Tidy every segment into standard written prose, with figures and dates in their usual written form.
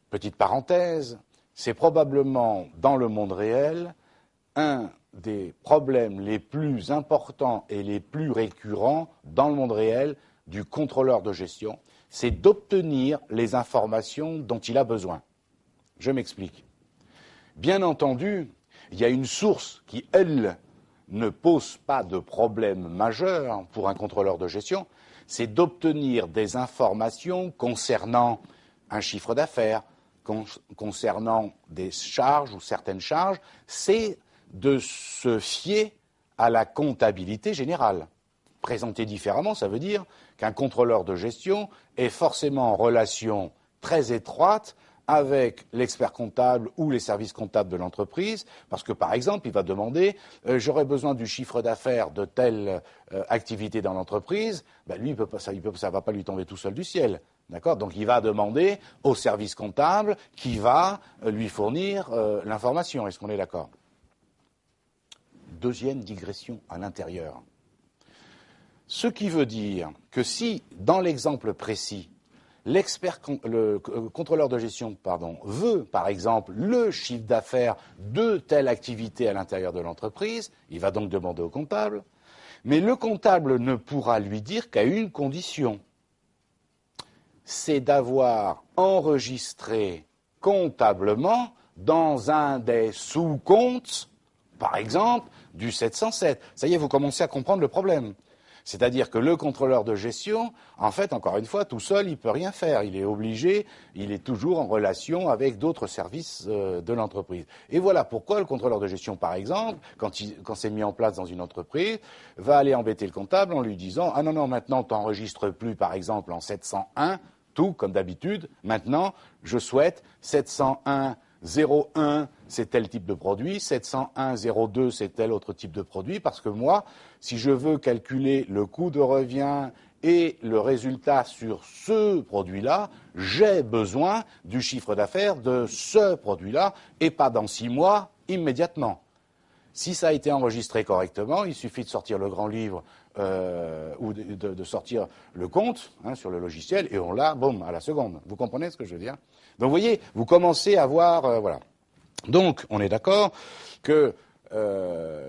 petite parenthèse, c'est probablement dans le monde réel un des problèmes les plus importants et les plus récurrents dans le monde réel du contrôleur de gestion, c'est d'obtenir les informations dont il a besoin. Je m'explique. Bien entendu, il y a une source qui, elle, ne pose pas de problème majeur pour un contrôleur de gestion, c'est d'obtenir des informations concernant un chiffre d'affaires, concernant des charges ou certaines charges, c'est de se fier à la comptabilité générale. Présenté différemment, ça veut dire qu'un contrôleur de gestion est forcément en relation très étroite avec l'expert comptable ou les services comptables de l'entreprise, parce que, par exemple, il va demander j'aurais besoin du chiffre d'affaires de telle activité dans l'entreprise. Ben, lui, ça va pas lui tomber tout seul du ciel. D'accord ? Donc, il va demander au service comptable qui va lui fournir l'information. Est-ce qu'on est d'accord ? Deuxième digression à l'intérieur. Ce qui veut dire que si, dans l'exemple précis, le contrôleur de gestion veut, par exemple, le chiffre d'affaires de telle activité à l'intérieur de l'entreprise, il va donc demander au comptable, mais le comptable ne pourra lui dire qu'à une condition, c'est d'avoir enregistré comptablement dans un des sous-comptes, par exemple, du 707. Ça y est, vous commencez à comprendre le problème. C'est-à-dire que le contrôleur de gestion, en fait, encore une fois, tout seul, il ne peut rien faire. Il est obligé, il est toujours en relation avec d'autres services de l'entreprise. Et voilà pourquoi le contrôleur de gestion, par exemple, quand c'est mis en place dans une entreprise, va aller embêter le comptable en lui disant « Ah non, maintenant, tu n'enregistres plus, par exemple, en 701, tout comme d'habitude. Maintenant, je souhaite 701.01, c'est tel type de produit, 701.02, c'est tel autre type de produit, parce que moi, si je veux calculer le coût de revient et le résultat sur ce produit-là, j'ai besoin du chiffre d'affaires de ce produit-là, et pas dans 6 mois, immédiatement. Si ça a été enregistré correctement, il suffit de sortir le grand livre ou de sortir le compte sur le logiciel, et on l'a, boum, à la seconde. Vous comprenez ce que je veux dire ? Donc, vous voyez, vous commencez à voir, voilà. Donc, on est d'accord que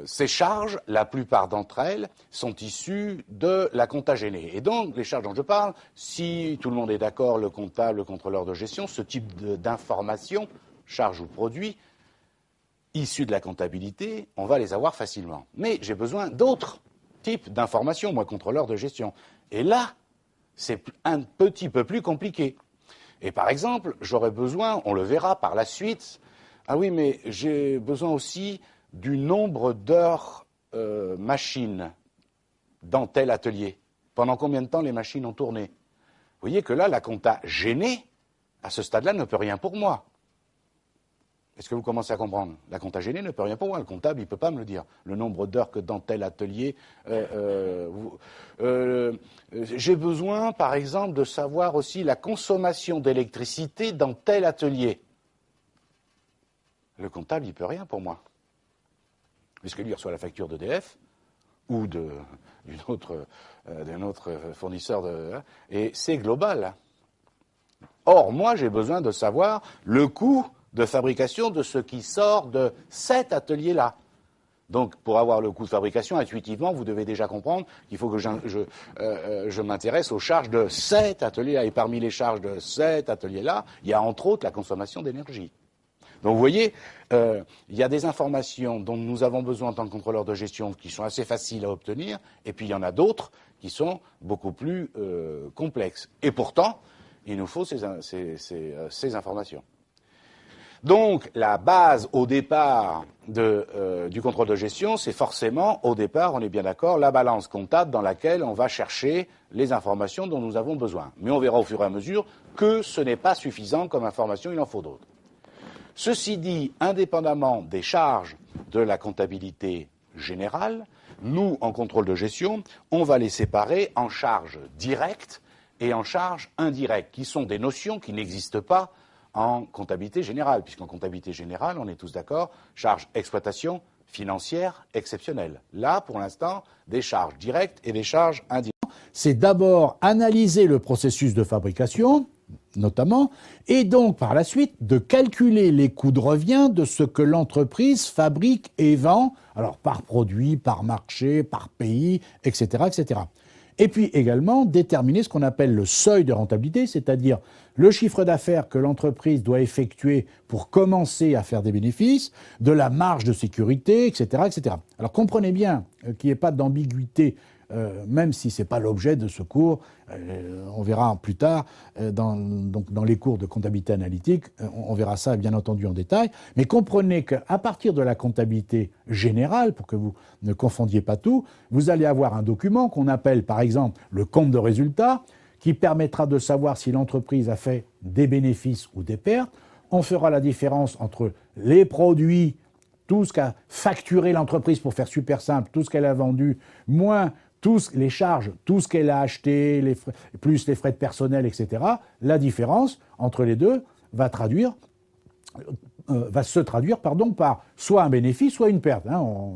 ces charges, la plupart d'entre elles, sont issues de la compta gênée. Et donc, les charges dont je parle, si tout le monde est d'accord, le comptable, le contrôleur de gestion, ce type d'informations, charges ou produits, issus de la comptabilité, on va les avoir facilement. Mais j'ai besoin d'autres types d'informations, moi, contrôleur de gestion. Et là, c'est un petit peu plus compliqué. Et par exemple, j'aurais besoin, on le verra par la suite, ah oui, mais j'ai besoin aussi du nombre d'heures machines dans tel atelier. Pendant combien de temps les machines ont tourné ? Vous voyez que là, la compta gênée, à ce stade-là, ne peut rien pour moi. Est-ce que vous commencez à comprendre ? La compta gênée ne peut rien pour moi. Le comptable, il ne peut pas me le dire. Le nombre d'heures que dans tel atelier... j'ai besoin, par exemple, de savoir aussi la consommation d'électricité dans tel atelier. Le comptable, il ne peut rien pour moi. Puisque lui, il reçoit la facture d'EDF ou d'un autre fournisseur, et c'est global. Or, moi, j'ai besoin de savoir le coût de fabrication de ce qui sort de cet atelier-là. Donc, pour avoir le coût de fabrication, intuitivement, vous devez déjà comprendre qu'il faut que je m'intéresse aux charges de cet atelier-là. Et parmi les charges de cet atelier-là, il y a entre autres la consommation d'énergie. Donc, vous voyez, il y a des informations dont nous avons besoin en tant que contrôleur de gestion qui sont assez faciles à obtenir, et puis il y en a d'autres qui sont beaucoup plus complexes. Et pourtant, il nous faut ces informations. Donc, la base au départ du contrôle de gestion, c'est forcément, au départ, on est bien d'accord, la balance comptable dans laquelle on va chercher les informations dont nous avons besoin. Mais on verra au fur et à mesure que ce n'est pas suffisant comme information, il en faut d'autres. Ceci dit, indépendamment des charges de la comptabilité générale, nous, en contrôle de gestion, on va les séparer en charges directes et en charges indirectes, qui sont des notions qui n'existent pas en comptabilité générale, puisqu'en comptabilité générale, on est tous d'accord, charges exploitation financière exceptionnelle. Là, pour l'instant, des charges directes et des charges indirectes. C'est d'abord analyser le processus de fabrication, notamment, et donc par la suite de calculer les coûts de revient de ce que l'entreprise fabrique et vend, alors par produit, par marché, par pays, etc., etc. Et puis également déterminer ce qu'on appelle le seuil de rentabilité, c'est-à-dire le chiffre d'affaires que l'entreprise doit effectuer pour commencer à faire des bénéfices, de la marge de sécurité, etc., etc. Alors comprenez bien qu'il n'y ait pas d'ambiguïté, même si ce n'est pas l'objet de ce cours. On verra plus tard dans les cours de comptabilité analytique, on verra ça bien entendu en détail. Mais comprenez qu'à partir de la comptabilité générale, pour que vous ne confondiez pas tout, vous allez avoir un document qu'on appelle par exemple le compte de résultat, qui permettra de savoir si l'entreprise a fait des bénéfices ou des pertes. On fera la différence entre les produits, tout ce qu'a facturé l'entreprise, pour faire super simple, tout ce qu'elle a vendu, moins tous les charges, tout ce qu'elle a acheté, plus les frais de personnel, etc. La différence entre les deux va se traduire par soit un bénéfice, soit une perte.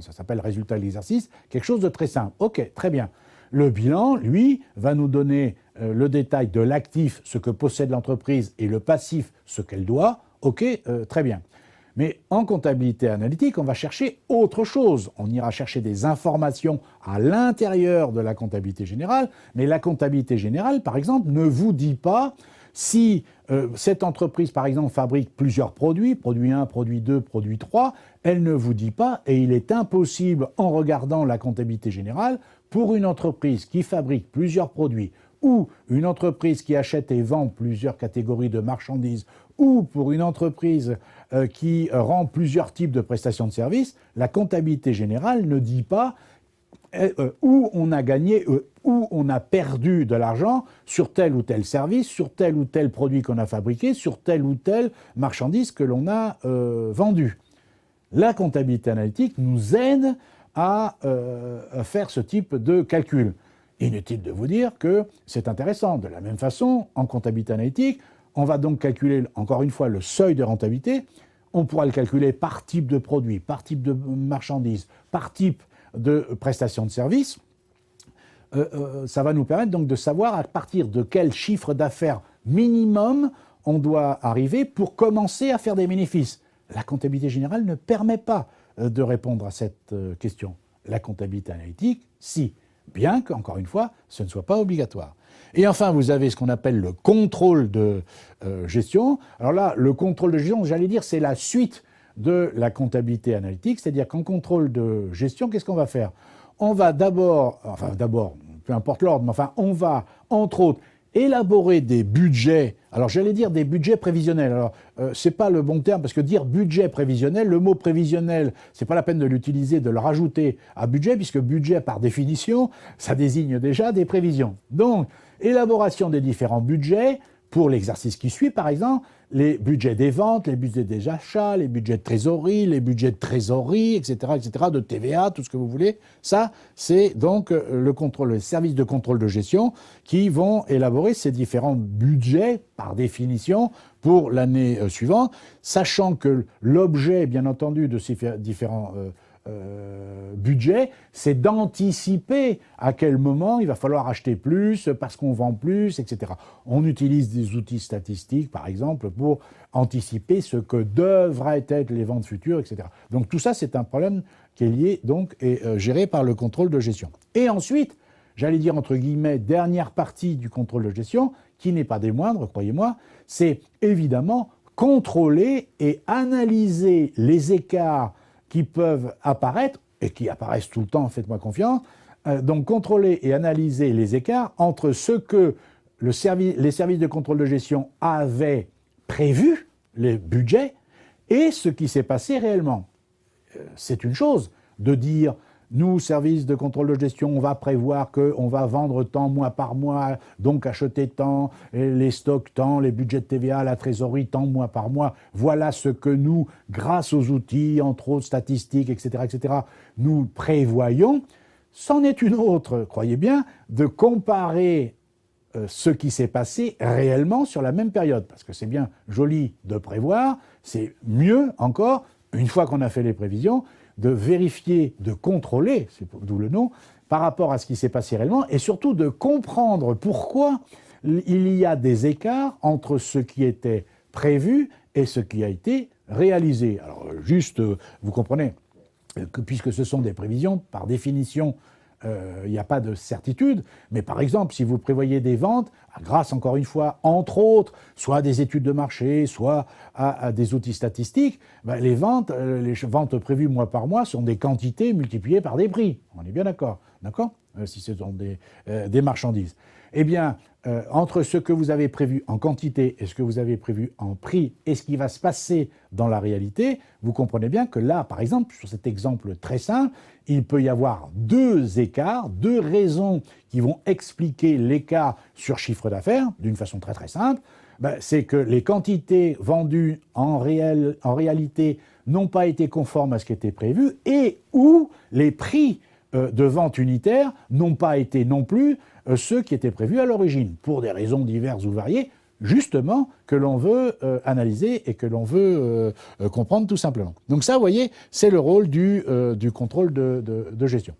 Ça s'appelle résultat de l'exercice, quelque chose de très simple. Ok, très bien. Le bilan, lui, va nous donner le détail de l'actif, ce que possède l'entreprise, et le passif, ce qu'elle doit. Ok, très bien. Mais en comptabilité analytique, on va chercher autre chose. On ira chercher des informations à l'intérieur de la comptabilité générale, mais la comptabilité générale, par exemple, ne vous dit pas si cette entreprise, par exemple, fabrique plusieurs produits, produit 1, produit 2, produit 3, elle ne vous dit pas, et il est impossible, en regardant la comptabilité générale, pour une entreprise qui fabrique plusieurs produits, ou une entreprise qui achète et vend plusieurs catégories de marchandises, ou pour une entreprise qui rend plusieurs types de prestations de services, la comptabilité générale ne dit pas où on a gagné, où on a perdu de l'argent sur tel ou tel service, sur tel ou tel produit qu'on a fabriqué, sur telle ou telle marchandise que l'on a vendue. La comptabilité analytique nous aide à faire ce type de calcul. Inutile de vous dire que c'est intéressant. De la même façon, en comptabilité analytique, on va donc calculer, encore une fois, le seuil de rentabilité. On pourra le calculer par type de produit, par type de marchandise, par type de prestation de service. Ça va nous permettre donc de savoir à partir de quel chiffre d'affaires minimum on doit arriver pour commencer à faire des bénéfices. La comptabilité générale ne permet pas de répondre à cette question. La comptabilité analytique, si. Bien qu'encore une fois, ce ne soit pas obligatoire. Et enfin, vous avez ce qu'on appelle le contrôle de gestion. Alors là, le contrôle de gestion, j'allais dire, c'est la suite de la comptabilité analytique, c'est-à-dire qu'en contrôle de gestion, qu'est-ce qu'on va faire ? On va d'abord, peu importe l'ordre, mais enfin, on va, entre autres, élaborer des budgets. Alors j'allais dire des budgets prévisionnels. Alors c'est pas le bon terme, parce que dire budget prévisionnel, le mot prévisionnel, c'est pas la peine de l'utiliser, de le rajouter à budget, puisque budget par définition, ça désigne déjà des prévisions. Donc élaboration des différents budgets pour l'exercice qui suit, par exemple, les budgets des ventes, les budgets des achats, les budgets de trésorerie, etc., de TVA, tout ce que vous voulez. Ça, c'est donc le service de contrôle de gestion qui vont élaborer ces différents budgets, par définition, pour l'année suivante, sachant que l'objet, bien entendu, de ces différents budget, c'est d'anticiper à quel moment il va falloir acheter plus parce qu'on vend plus, etc. On utilise des outils statistiques, par exemple, pour anticiper ce que devraient être les ventes futures, etc. Donc tout ça, c'est un problème qui est lié donc et géré par le contrôle de gestion. Et ensuite, j'allais dire entre guillemets, dernière partie du contrôle de gestion, qui n'est pas des moindres, croyez-moi, c'est évidemment contrôler et analyser les écarts qui peuvent apparaître, et qui apparaissent tout le temps, faites-moi confiance, donc contrôler et analyser les écarts entre ce que les services de contrôle de gestion avaient prévu, les budgets, et ce qui s'est passé réellement. C'est une chose de dire, nous, services de contrôle de gestion, on va prévoir qu'on va vendre tant mois par mois, donc acheter tant, les stocks tant, les budgets de TVA, la trésorerie tant mois par mois. Voilà ce que nous, grâce aux outils, entre autres statistiques, etc., nous prévoyons. C'en est une autre, croyez bien, de comparer ce qui s'est passé réellement sur la même période. Parce que c'est bien joli de prévoir, c'est mieux encore, une fois qu'on a fait les prévisions, de vérifier, de contrôler, c'est d'où le nom, par rapport à ce qui s'est passé réellement, et surtout de comprendre pourquoi il y a des écarts entre ce qui était prévu et ce qui a été réalisé. Alors juste, vous comprenez que puisque ce sont des prévisions, par définition, il n'y a pas de certitude, mais par exemple, si vous prévoyez des ventes, grâce encore une fois, entre autres, soit à des études de marché, soit à des outils statistiques, ben les ventes prévues mois par mois sont des quantités multipliées par des prix. On est bien d'accord, si ce sont des marchandises. Eh bien, entre ce que vous avez prévu en quantité et ce que vous avez prévu en prix et ce qui va se passer dans la réalité, vous comprenez bien que là, par exemple, sur cet exemple très simple, il peut y avoir deux écarts, deux raisons qui vont expliquer l'écart sur chiffre d'affaires, d'une façon très très simple. Ben, c'est que les quantités vendues en réalité n'ont pas été conformes à ce qui était prévu et ou les prix de vente unitaire n'ont pas été non plus ceux qui étaient prévus à l'origine, pour des raisons diverses ou variées, justement, que l'on veut analyser et que l'on veut comprendre tout simplement. Donc ça, vous voyez, c'est le rôle du contrôle de gestion.